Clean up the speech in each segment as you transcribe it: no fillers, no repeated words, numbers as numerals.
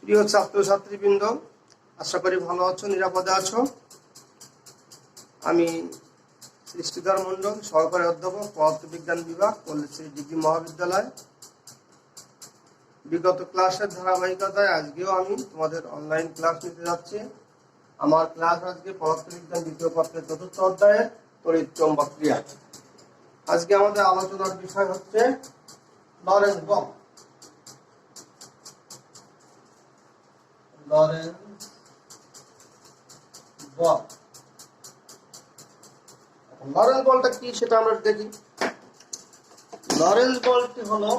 প্রিয় ছাত্রছাত্রীবৃন্দ, আশা করি ভালো আছো, নিরাপদে আছো। আমি সৃষ্টিধর মণ্ডল, সহকারী অধ্যাপক, পদার্থবিজ্ঞান বিভাগ, পল্লীশ্রী ডিগ্রি মহাবিদ্যালয়। বিগত ক্লাসের ধারাবাহিকতায় আজকেও আমি তোমাদের অনলাইন ক্লাস নিতে যাচ্ছি। আমার ক্লাস আজকে পদার্থবিজ্ঞান দ্বিতীয় পত্রের ৪র্থ অধ্যায়ের তড়িৎ চৌম্বক ক্রিয়া। আজকে আমাদের আলোচনার বিষয় হচ্ছে লরেন্জ বল। লরেন্জ বলটা কি সেটা আমরা দেখি। লরেন্জ বলটি হলো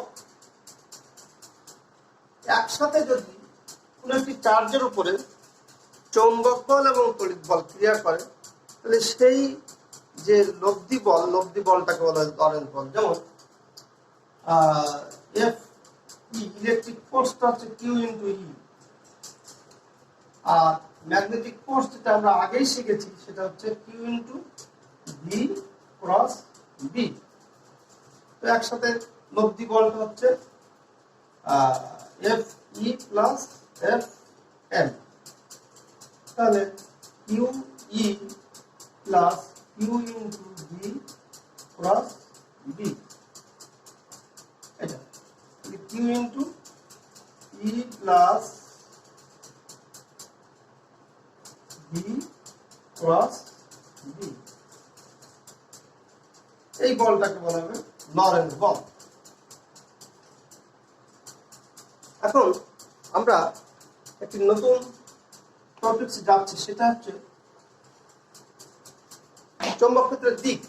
একসাথে যদি কোনো একটি চার্জের উপরে চৌম্বক বল এবং তড়িৎ বল ক্রিয়া করে, তাহলে সেই যে লব্ধি বলটাকে বলা হয় লরেন্জ বল। যেমন এফ ইলেকট্রিক ফোর্সটা হচ্ছে কিউ ইন্টু ই, আর ম্যাগনেটিক ফোর্স যেটা আমরা আগেই শিখেছি সেটা হচ্ছে Q into V cross B. তো একসাথে লব্ধি বলটা হচ্ছে F E plus F M. তাহলে Q E plus Q into V cross B, এটা Q into E plus B cross B. এই বলটাকে বলা হবে লরেন্জ বল। এখন আমরা একটি নতুন টপিকস যাচ্ছি, সেটা হচ্ছে চৌম্বক ক্ষেত্রের দিক।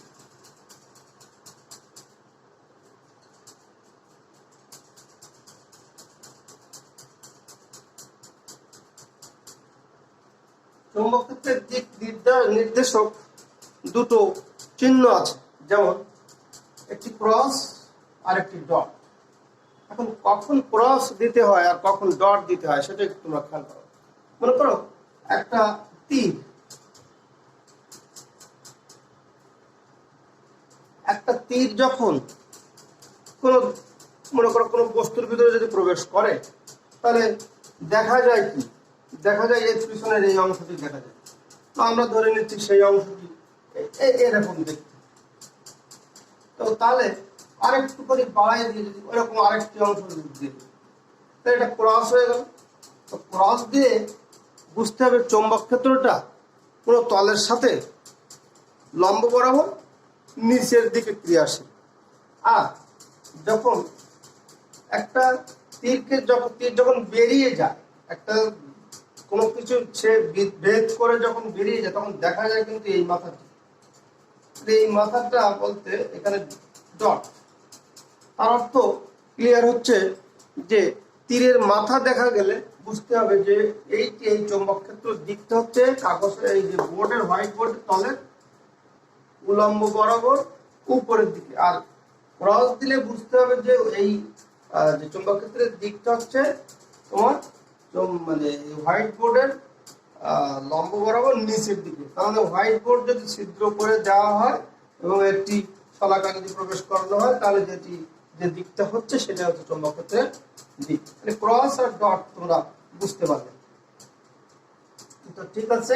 চৌম্বক ক্ষেত্রের দিক নির্দেশক দুটো চিহ্ন আছে, যেমন একটি ক্রস আর একটি ডট। এখন কখন ক্রস দিতে হয় আর কখন ডট দিতে হয় সেটা একটু তোমরা খেয়াল করো। মনে করো একটা তীর যখন মনে করো কোনো বস্তুর ভিতরে যদি প্রবেশ করে, তাহলে দেখা যায় কি, দেখা যায় এর পিছনের এই অংশটি দেখা যায়। তো আমরা ধরে নিচ্ছি সেই অংশটি এরকম দেখতে। তো তাহলে আরেকটু করে বাড়াই দিয়ে যদি ওইরকম আরেকটি অংশ দিয়ে, তাহলে এটা ক্রস হয়ে গেল। তো ক্রস দিয়ে বুঝতে হবে চৌম্বক ক্ষেত্রটা কোনো তলের সাথে লম্ব বরাবর নিচের দিকে ক্রিয়াশীল। আর যখন একটা তীর যখন বেরিয়ে যায়, একটা কোনো কিছু সে ভেদ করে যখন বেরিয়ে যায়, তখন দেখা যায় কিন্তু এই মাথাটি, এই মাথাটা বলতে এখানে ডট। তার অর্থ ক্লিয়ার হচ্ছে যে তীরের মাথা দেখা গেলে বুঝতে হবে যে এই চৌম্বক ক্ষেত্র দিকটা হচ্ছে কাগজের এই যে বোর্ডের হোয়াইট বোর্ডের তলের উলম্ব বরাবর উপরের দিকে। আর ক্রস দিলে বুঝতে হবে যে এই যে চৌম্বক ক্ষেত্রের দিকটা হচ্ছে তোমার মানে হোয়াইট বোর্ডের লম্ব বরাবর নিচের দিকে। তাহলে হোয়াইট বোর্ড যদি ছিদ্র করে দেওয়া হয় এবং একটি শলাকা যদি প্রবেশ করানো হয়, তাহলে যে দিকটা হচ্ছে সেটা হচ্ছে চৌম্বক ক্ষেত্রের দিক। মানে ক্রস আর ডট তোমরা বুঝতে পারবে। তো ঠিক আছে,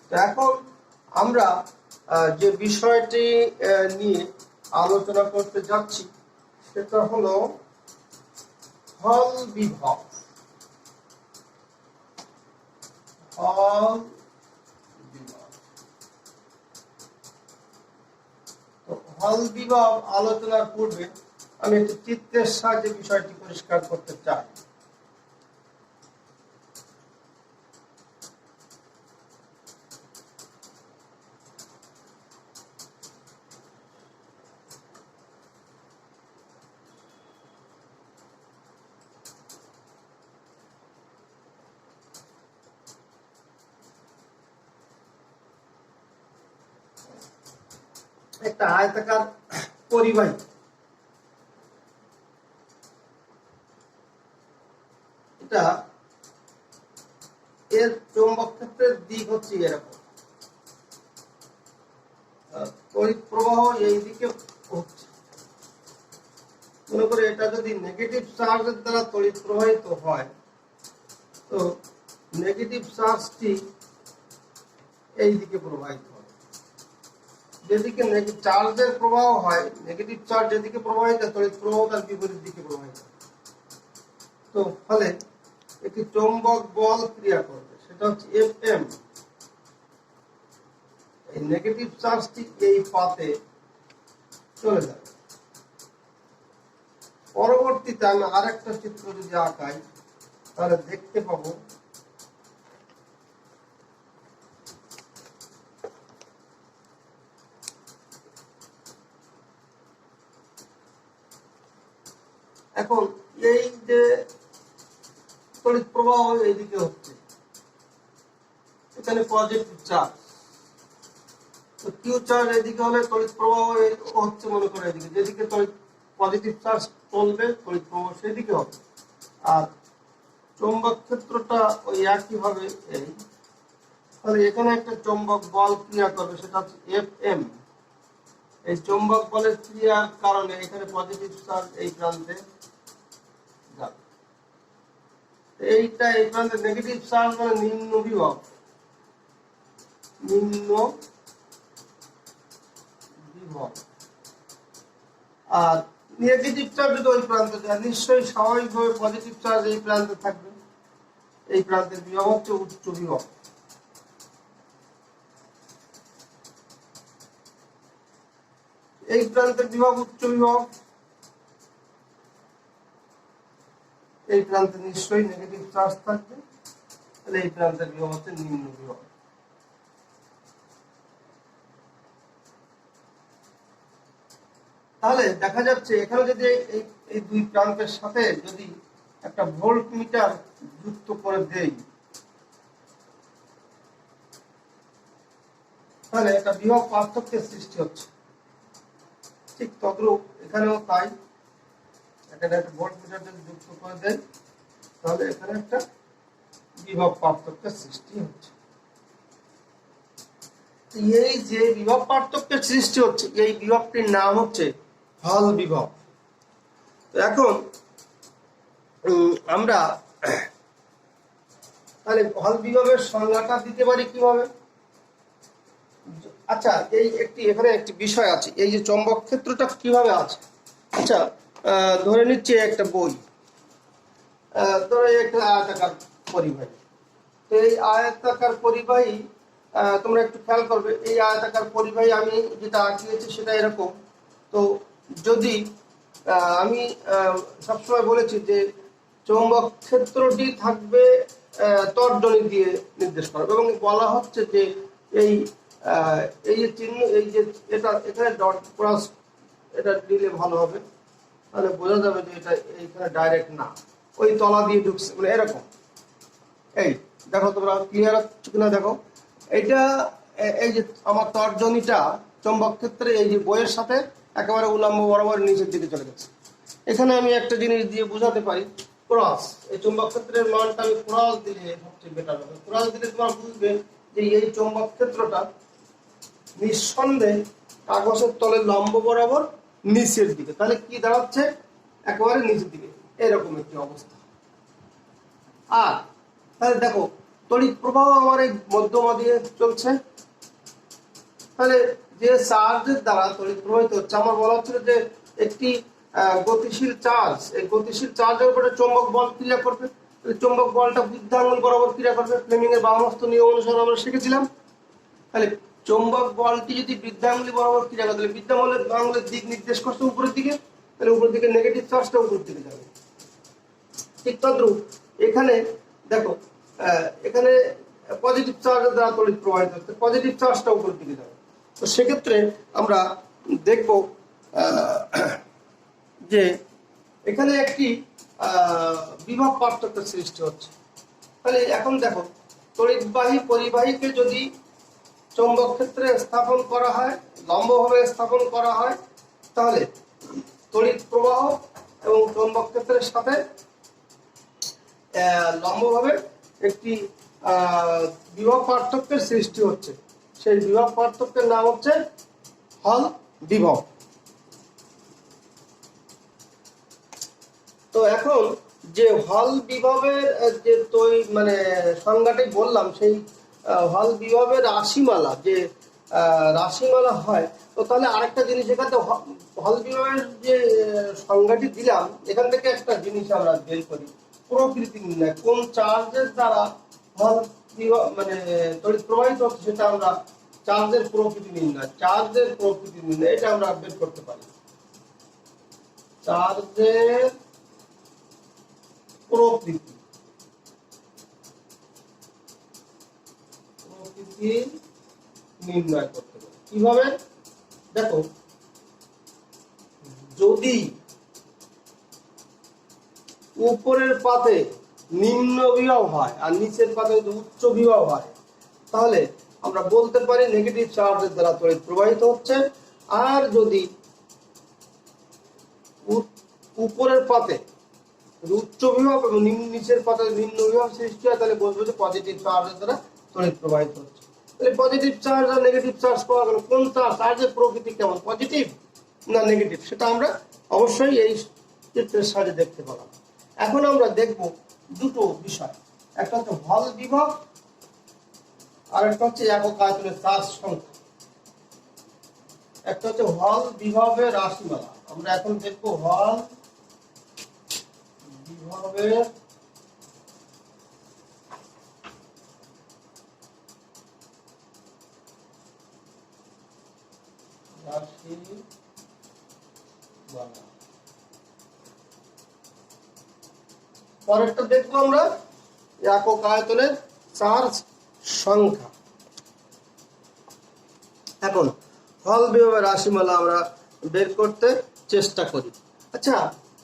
তো এখন আমরা যে বিষয়টি নিয়ে আলোচনা করতে যাচ্ছি সেটা হলো হল বিভব। হল বিভব আলোচনার পূর্বে আমি একটি চিত্রের সাহায্যে বিষয়টি পরিষ্কার করতে চাই। একটা আয়তাকার পরিবাহী, এটা এর চৌম্বক ক্ষেত্রের দিক হচ্ছে এরকম, তড়িৎ প্রবাহ এই দিকে হচ্ছে। মনে করে এটা যদি নেগেটিভ চার্জের দ্বারা তড়িৎ প্রবাহিত হয়, তো নেগেটিভ চার্জটি এই দিকে প্রবাহিত হয়, যেদিকে চার্জের প্রবাহ হয়, নেগেটিভ চার্জ যেদিকে প্রবাহিত হয় তড়িৎ প্রবাহ তার বিপরীত দিকে প্রবাহিত হয়। তো ফলে একটি চৌম্বক বল ক্রিয়া করবে, সেটা হচ্ছে Fm। এই নেগেটিভ চার্জটি এই পাতে চলে যাবে। পরবর্তীতে আমি আরেকটা চিত্র যদি আঁকাই তাহলে দেখতে পাবো এখন এই যে তড়িৎ প্রবাহ এইদিকে হচ্ছে, এখানে পজিটিভ চার্জ, তো কিউ চার্জ এদিকে হলে তড়িৎ প্রবাহ হচ্ছে মনে করে এদিকে, যেদিকে তড়িৎ পজিটিভ চার্জ চলবে তড়িৎ প্রবাহ সেদিকে হবে। আর চৌম্বক ক্ষেত্রটা ওই একইভাবে এই, তাহলে এখানে একটা চৌম্বক বল ক্রিয়া করবে, সেটা হচ্ছে Fm। এই চৌম্বক বলের ক্রিয়ার কারণে এখানে পজিটিভ চার্জ এই প্রান্তে যাবে, এইটা এই প্রান্তে নেগেটিভ চার্জ মানে নিম্ন বিভব, আর নেগেটিভ চার্জ যদি ওই প্রান্তে যায় নিশ্চয়ই স্বাভাবিকভাবে পজিটিভ চার্জ এই প্রান্তে থাকবে, এই প্রান্তের বিভব হচ্ছে উচ্চ বিভব। এই প্রান্তের বিভব উচ্চ বিভব, এই প্রান্তে নিশ্চয়ই নেগেটিভ চার্জ থাকবে, তাহলে এই প্রান্তের বিভব হচ্ছে নিম্ন বিভব। তাহলে দেখা যাচ্ছে এখানে যদি এই দুই প্রান্তের সাথে যদি একটা ভোল্ট মিটার যুক্ত করে দেই তাহলে একটা বিভব পার্থক্যের সৃষ্টি হচ্ছে। ঠিক তদ্রূপ এখানেও তাই, এখানে একটা ভোল্ট মিটার যদি যুক্ত করে দেয় তাহলে এখানে একটা বিভব পার্থক্যের সৃষ্টি হচ্ছে। এই যে বিভব পার্থক্যের সৃষ্টি হচ্ছে এই বিভবটির নাম হচ্ছে হল বিভব। তো এখন আমরা তাহলে হল বিভবের সংজ্ঞাটা দিতে পারি কিভাবে? আচ্ছা, এখানে একটি বিষয় আছে, এই যে চৌম্বক ক্ষেত্রটা কিভাবে আছে। আচ্ছা, ধরে নিচ্ছি একটা বই, ধরে একটা আয়তাকার পরিবাহী। তো এই আয়তাকার পরিবাহী তোমরা একটু খেয়াল করবে, এই আয়তাকার পরিবাহী আমি যেটা আঁকিয়েছি সেটা এরকম। তো যদি আমি সবসময় বলেছি যে চৌম্বক ক্ষেত্রটি থাকবে তর্জনী দিয়ে নির্দেশ করা, এবং বলা হচ্ছে যে এই যে চিহ্ন, এই যে এটা এখানে ডট ক্রস এটা দিলে ভালো হবে, তাহলে বোঝা যাবে যে এটা এইখানে ডাইরেক্ট না, ওই তলা দিয়ে ঢুকছে, মানে এরকম। এই দেখো, তোমরা ক্লিয়ার হচ্ছে কিনা দেখো, এইটা এই যে আমার তর্জনীটা চৌম্বক ক্ষেত্রে এই যে বইয়ের সাথে একেবারে উলম্ব বরাবর নিচের দিকে চলে গেছে। এখানে আমি একটা জিনিস দিয়ে বোঝাতে পারি, ক্রস। এই চৌম্বক ক্ষেত্রের মানটা আমি ক্রস দিলে সবচেয়ে বেটার হবে। ক্রস দিলে তোমরা বুঝবে যে এই চৌম্বক ক্ষেত্রটা নিঃসন্দেহে কাগজের তলে লম্ব বরাবর নিচের দিকে, তাহলে কি দাঁড়াচ্ছে, একেবারে নিচের দিকে, এরকম একটি অবস্থা। আর তাহলে দেখো তড়িৎ প্রবাহ আমার এই মধ্যমা দিয়ে চলছে, তাহলে যে চার্জের দ্বারা তড়িৎ প্রবাহিত হচ্ছে, আমার বলা হচ্ছিল যে একটি গতিশীল চার্জ, এই গতিশীল চার্জের উপরে চৌম্বক বল ক্রিয়া করবে, চৌম্বক বলটা বৃদ্ধাঙ্গুল বরাবর ক্রিয়া করবে, ফ্লেমিং এর বামহস্ত নিয়ম অনুসারে আমরা শিখেছিলাম। তাহলে চৌম্বক বলটি যদি বৃদ্ধাঙ্গুলি বরাবর ক্রিয়া করে, তাহলে বৃদ্ধাঙ্গুলের দিক নির্দেশ করছে উপরের দিকে, তাহলে উপরের দিকে নেগেটিভ চার্জটা উপরের দিকে যাবে। ঠিক তদ্রুপ এখানে দেখো, এখানে পজিটিভ চার্জের দ্বারা তড়িৎ প্রবাহিত হচ্ছে, পজিটিভ চার্জটা উপরের দিকে যাবে। তো সেক্ষেত্রে আমরা দেখব যে এখানে একটি বিভব পার্থক্যের সৃষ্টি হচ্ছে। তাহলে এখন দেখো, তড়িৎবাহী পরিবাহীকে যদি চৌম্বক ক্ষেত্রে স্থাপন করা হয়, লম্বভাবে স্থাপন করা হয়, তাহলে তড়িৎ প্রবাহ এবং চৌম্বক ক্ষেত্রের সাথে লম্বভাবে একটি বিভব পার্থক্যের সৃষ্টি হচ্ছে। সেই বিভব পার্থক্যের নাম হচ্ছে হল বিভব। তো এখন যে হল বিভবের যে মানে সংজ্ঞাটাই বললাম, সেই হল বিভবের রাশিমালা যে রাশিমালা হয়, তো তাহলে আরেকটা জিনিস এখানে হল বিভবের যে সংজ্ঞাটি দিলাম, এখান থেকে একটা জিনিস আমরা বের করি, প্রকৃতি নির্ণয়। কোন চার্জের দ্বারা হল বিভব মানে তড়িৎ প্রবাহিত হচ্ছে সেটা আমরা চার্জের প্রকৃতি নির্ণয়, চার্জের প্রকৃতি নির্ণয় এটা আমরা বের করতে পারি। চার্জের প্রকৃতি নির্ণয় করতে পারি কিভাবে? দেখো, যদি উপরের পাতে নিম্ন বিভব হয় আর নিচের পাতে যদি উচ্চ বিভব হয়, তাহলে আমরা বলতে পারি নেগেটিভ চার্জের দ্বারা তড়িৎ প্রবাহিত হচ্ছে। আর যদি উপরের পাতে উচ্চ বিভব এবং নিচের পাতে নিম্ন বিভব সৃষ্টি হয়, তাহলে বলবো যে পজিটিভ চার্জের দ্বারা তড়িৎ প্রবাহিত হচ্ছে। তাহলে পজিটিভ চার্জ আর নেগেটিভ চার্জ পাওয়া গেল। কোন চার্জের প্রকৃতি কেমন, পজিটিভ না নেগেটিভ, সেটা আমরা অবশ্যই এই চিত্রের সাহায্যে দেখতে পেলাম। এখন আমরা দেখব দুটো বিষয়, একটা হচ্ছে হল বিভব আর একটা হচ্ছে একক আয়তনের চার্জ সংখ্যা। একটা হচ্ছে হল বিভবের রাশিমালা। আমরা এখন দেখব হল বিভবের রাশিমালা। পরেরটা দেখবো আমরা একক আয়তনের চার্জ সংখ্যা। এখন হল বিভবের রাশিমালা আমরা বের করতে চেষ্টা করি। আচ্ছা,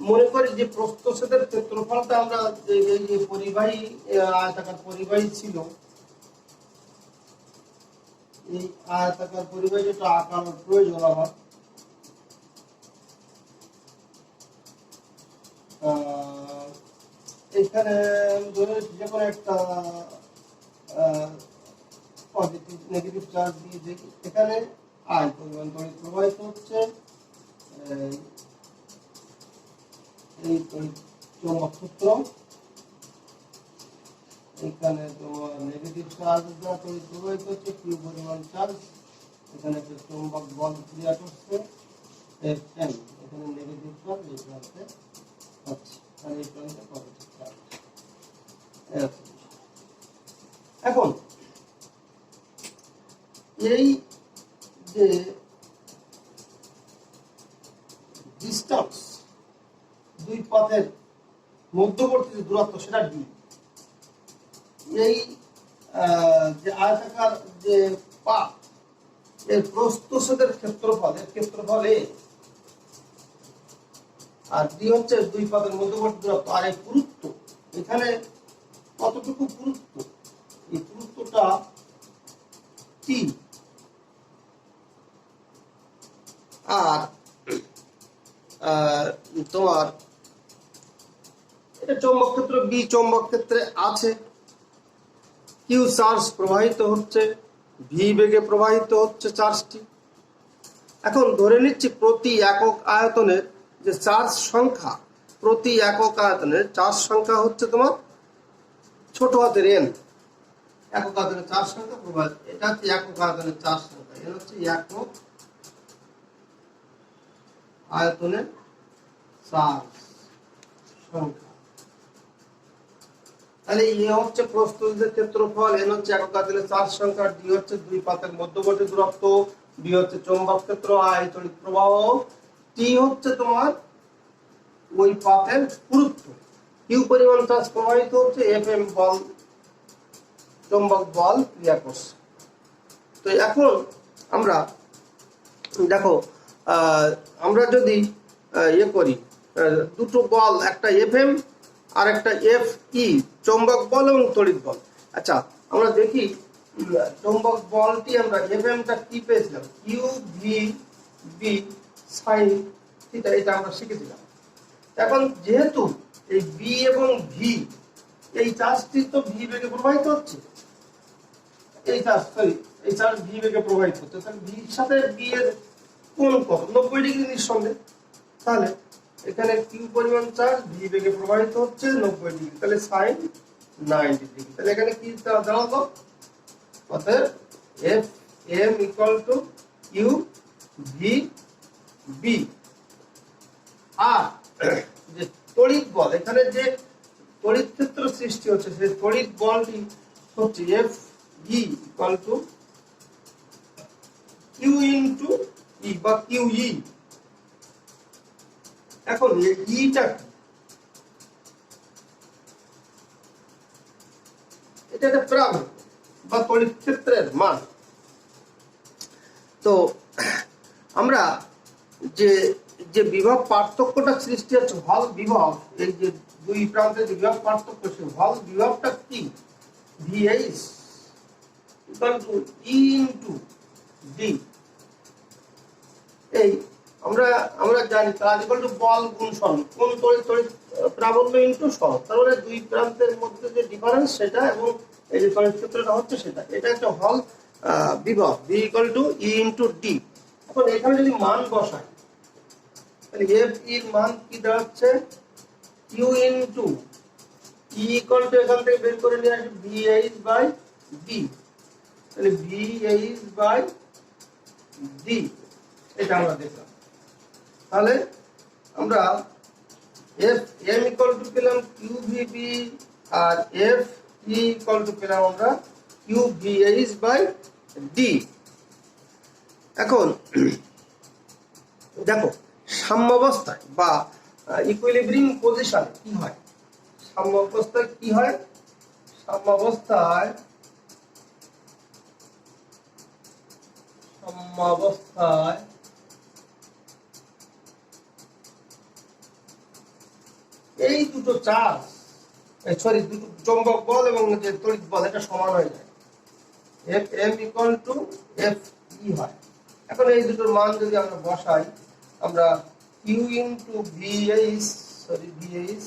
মনে করি যে প্রস্থচ্ছেদের ক্ষেত্রফলটা আমরা যে পরিবাহী আয়তাকার পরিবাহী ছিল, এই আয়তাকার পরিবাহী যেটা আঁকার প্রয়োজন আমার, এখানে যে কোনো একটা পজিটিভ নেগেটিভ চার্জ দিয়ে দেখি, এখানে আয় পরিমাণ তড়িৎ প্রবাহিত হচ্ছে, এই চৌম্বক সূত্র, এখানে তোমার নেগেটিভ চার্জ দ্বারা তড়িৎ প্রবাহিত হচ্ছে, কিউ পরিমাণ চার্জ, এখানে একটা চৌম্বক বল ক্রিয়া করছে, এখানে নেগেটিভ চার্জ, এখানে হচ্ছে পজিটিভ চার্জ। এখন এই যে ডিসটেন্স, দুই পথের মধ্যবর্তী যে দূরত্ব, সেটা ডি। এই যে আয়তাকার যে পাত, এর প্রস্থচ্ছেদের ক্ষেত্রফল, এর ক্ষেত্রফল এ, আর ডি হচ্ছে দুই পথের মধ্যবর্তী দূরত্ব। আর এই পুরুত্ব, এখানে কতটুকু পুরুত্ব, এই পুরুত্বটা টি। আর তোমার এটা চৌম্বক ক্ষেত্র বি, চৌম্বক ক্ষেত্রে আছে, কিউ চার্জ প্রবাহিত হচ্ছে, ভি বেগে প্রবাহিত হচ্ছে চার্জটি। এখন ধরে নিচ্ছি প্রতি একক আয়তনের যে চার্জ সংখ্যা, প্রতি একক আয়তনের চার্জ সংখ্যা হচ্ছে তোমার ছোট হাতের এন। একক আয়তনের চার্জ সংখ্যা প্রবাহিত, এটা হচ্ছে একক আয়তনের চার্জ সংখ্যা, এর হচ্ছে একক আয়তনের চার্জ সংখ্যা। তাহলে এ হচ্ছে প্রস্থচ্ছেদের ক্ষেত্রফল, এন হচ্ছে একক আয়তনের চার্জ সংখ্যা, ডি হচ্ছে দুই পাতের মধ্যবর্তী দূরত্ব, বি হচ্ছে চৌম্বক ক্ষেত্র, আই তড়িৎ প্রবাহ, টি হচ্ছে তোমার ওই পাতের পুরুত্ব, কিউ পরিমাণ চার্জ প্রবাহিত হচ্ছে, এফ এম বল, চৌম্বক বল ক্রিয়া করছে। তো এখন আমরা দেখো, আমরা যদি ইয়ে করি, দুটো বল, একটা এফ এম আর একটা এফ ই, চৌম্বক বল এবং তড়িৎ বল। আচ্ছা, আমরা দেখি চৌম্বক বলটি আমরা এফ এমটা কি পেয়েছিলাম, Q V B sine theta, এটা আমরা শিখেছিলাম। এখন যেহেতু এই বি এবং ভি, এই চার্জটি তো ভি বেগে প্রবাহিত হচ্ছে, এই চার্জ ভি বেগে প্রবাহিত হচ্ছে, তাহলে ভির সাথে বি এর কোণ কত, 90 ডিগ্রি নিঃসন্দেহে। তাহলে এখানে কিউ পরিমাণ চার্জ ভি বেগে প্রবাহিত হচ্ছে 90 ডিগ্রি, তাহলে সাইন 90 ডিগ্রি। তাহলে এখানে কি দাঁড়ালো? অতএব F M equal to Q V B. আর যে তড়িৎ বল, এখানে যে তড়িৎ ক্ষেত্র সৃষ্টি হচ্ছে সেই তড়িৎ বলটি হচ্ছে F E equal to Q into E বা কিউ ই। এখন ইটা এটা একটা প্রাবল্য বা তড়িৎ ক্ষেত্রের মান। তো আমরা যে যে বিভব পার্থক্যটা সৃষ্টি হচ্ছে হল বিভব, এই যে দুই প্রান্তের যে বিভব পার্থক্য, সেই হল বিভবটা কি? ভিএইচ ইকুয়াল টু ই ইনটু ডি। এই আমরা জানি কাজ ইকুয়াল টু বল গুণ সরণ, কোন তড়িৎ প্রাবল্য ইনটু সরণ। তার মানে দুই প্রান্তের মধ্যে যে ডিফারেন্স সেটা এবং এই যে তড়িৎ ক্ষেত্রটা হচ্ছে সেটা, এটা একটা হল বিভব ভি ইকুয়াল টু ই ইনটু ডি। এখন এখানে যদি মান বসাই তাহলে এফ এর মান কি দাঁড়াচ্ছে? Q into E equal to এখান থেকে বের করে নিয়ে আসি ভিএইচ বাই ডি। তাহলে ভিএইচ বাই ডি এটা আমরা দেখলাম। তাহলে আমরা এফ এম ইকুয়াল টু পেলাম কিউ ভিবি আর এফ ই ইকুয়াল টু পেলাম আমরা কিউ ভিএইচ বাই ডি। এখন দেখো সাম্যাবস্থায় বা ইকুইলিব্রিয়াম পজিশনে কি হয়? সাম্যাবস্থায় কি হয়? সাম্যাবস্থায় এই দুটো চার্জ, দুটো চৌম্বক বল এবং যে তড়িৎ বল এটা সমান হয়ে যায়, F M equal to F E হয়। এখন এই দুটোর মান যদি আমরা বসাই, আমরা কিউ ইনটু ভিএইচ ভিএইচ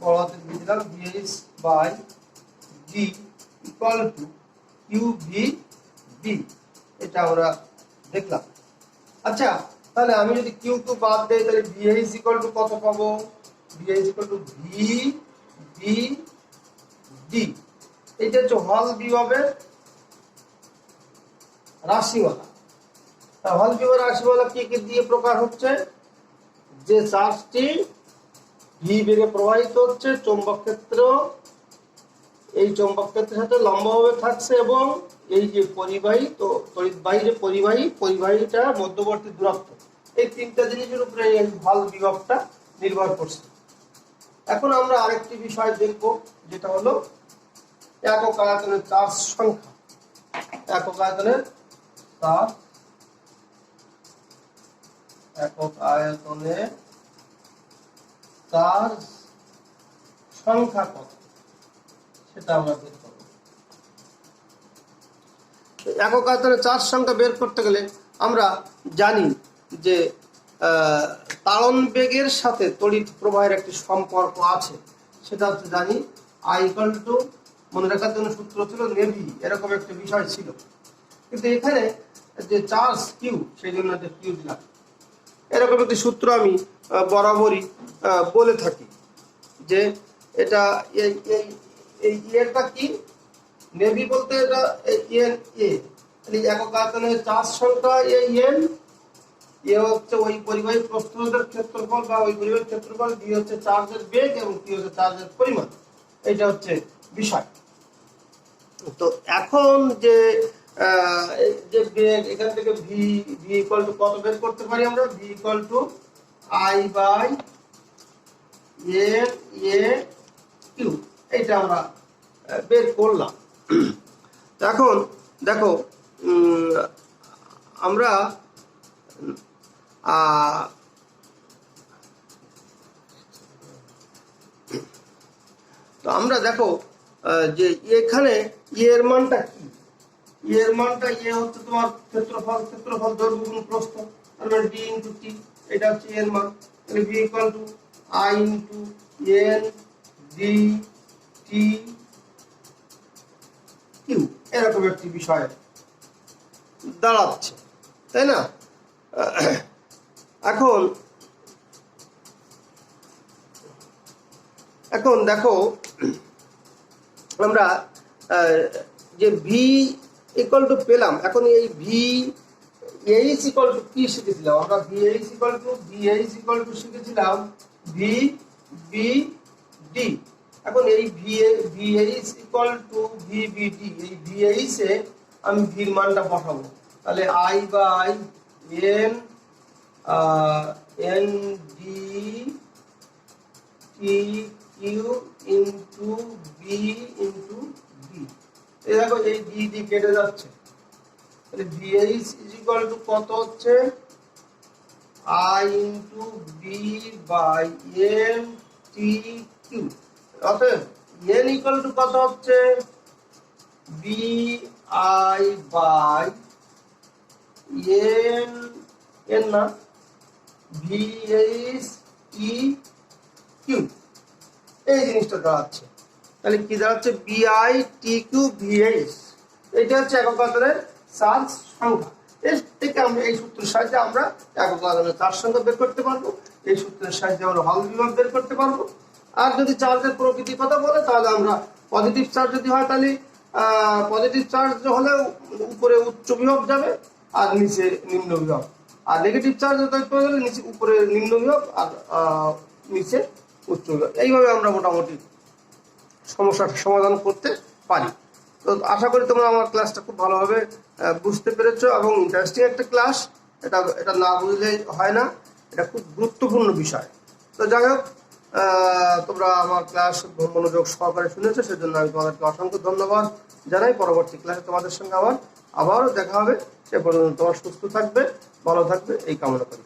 বড় হাতের বি দিলাম, VH by D equal to Q V B, এটা আমরা দেখলাম। আচ্ছা, তাহলে আমি যদি কিউ টু বাদ দেই তাহলে ভিএইচ ইকুয়াল টু কত পাবো? VH equal to V B D. এটা হচ্ছে হল বিভবের রাশিমালা। হল বিভবের রাশিমালা কি কি দিয়ে প্রকার হচ্ছে? যে চার্জটি ভি বেগে প্রবাহিত হচ্ছে, চৌম্বক ক্ষেত্র এই চৌম্বক ক্ষেত্রের সাথে লম্বভাবে থাকছে এবং এই যে পরিবাহী, তো তড়িৎবাহী যে পরিবাহীটা মধ্যবর্তী দূরত্ব, এই তিনটা জিনিসের উপরে এই হল বিভবটা নির্ভর করছে। এখন আমরা আরেকটি বিষয় দেখব, যেটা হলো একক আয়তনের চার্জ সংখ্যা। একক আয়তনের চার্জ সংখ্যা কত সেটা আমরা বের করব। একক আয়তনের চার্জ সংখ্যা বের করতে গেলে আমরা জানি যে তাড়ন বেগের সাথে তড়িৎ প্রবাহের একটি সম্পর্ক আছে, সেটা হচ্ছে জানি আই ইকুয়াল টু, মনে রাখার জন্য সূত্র ছিল নেভি, এরকম একটা বিষয় ছিল। কিন্তু এখানে যে চার্জ কিউ, সেই জন্য একটা কিউ দিলাম। এরকম একটি সূত্র আমি বরাবরই বলে থাকি যে এটা এই ইয়েটা কি, নেভি বলতে এটা এন এ, একক আয়তনের চার্জ সংখ্যা এন এ হচ্ছে ওই পরিবাহী প্রস্থরোধের ক্ষেত্রফল বা ওই পরিবাহীর ক্ষেত্রফল, বি হচ্ছে চার্জের বেগ এবং কি হচ্ছে চার্জের পরিমাণ। এটা হচ্ছে বিষয়। তো এখন যে বেগ, এখান থেকে ভি ইকুয়াল টু কত বের করতে পারি আমরা? V equal to I by N A Q, এইটা আমরা বের করলাম। এখন দেখো আমরা তো আমরা দেখো যে এখানে এর মানটা কি? এর মানটা হচ্ছে তোমার ক্ষেত্রফল দৈর্ঘ্য গুণ প্রস্থ, তার মানে ডি ইনটু টি, এটা হচ্ছে এর মান। তাহলে V equal to I into N D T Q, এরকম একটি বিষয় দাঁড়াচ্ছে, তাই না? এখন এখন দেখো আমরা যে ভি ইকুয়াল টু পেলাম, এখন এই ভি এইচ ইকুয়াল টু কি শিখেছিলাম আমরা? ভিএইচ ইকুয়াল টু শিখেছিলাম ভি বি ডি। এখন এই ভিএইচ ইকুয়াল টু ভিবিডি, এই ভিএইচ এ আমি ভির মানটা বসাবো। তাহলে I by N N D T Q into B into D. এই দেখো এই ডি ডি কেটে যাচ্ছে, তাহলে ভিএইচ ইজ ইকুয়াল টু কত হচ্ছে? I into B by N T Q. অতএব এন ইকুয়াল টু কত হচ্ছে? B I by N N না ভিএইচ টি কিউ, এই জিনিসটা দাঁড়াচ্ছে। তাহলে কি দাঁড়াচ্ছে? B I T Q VH. এটা হচ্ছে একক আয়তনের চার্জ সংখ্যা। এর থেকে আমরা এই সূত্রের সাহায্যে আমরা একক আয়তনের চার্জ সংখ্যা বের করতে পারবো। এই সূত্রের সাহায্যে আমরা হল বিভব বের করতে পারবো। আর যদি চার্জের প্রকৃতির কথা বলে তাহলে আমরা পজিটিভ চার্জ যদি হয় তাহলে পজিটিভ চার্জ হলে উপরে উচ্চ বিভব যাবে আর নিচে নিম্ন বিভব, আর নেগেটিভ চার্জ হলে নিচে উপরে নিম্ন বিভব আর নিচে উচ্চ বিভব। এইভাবে আমরা মোটামুটি সমস্যার সমাধান করতে পারি। তো আশা করি তোমরা আমার ক্লাসটা খুব ভালোভাবে বুঝতে পেরেছো এবং ইন্টারেস্টিং একটা ক্লাস। এটা না বুঝলে হয় না, এটা খুব গুরুত্বপূর্ণ বিষয়। তো যাই হোক, তোমরা আমার ক্লাস মনোযোগ সহকারে শুনেছো, সেজন্য আমি তোমাদেরকে অসংখ্য ধন্যবাদ জানাই। পরবর্তী ক্লাসে তোমাদের সঙ্গে আবারও দেখা হবে। সে পর্যন্ত তোমার সুস্থ থাকবে, ভালো থাকবে এই কামনা করি।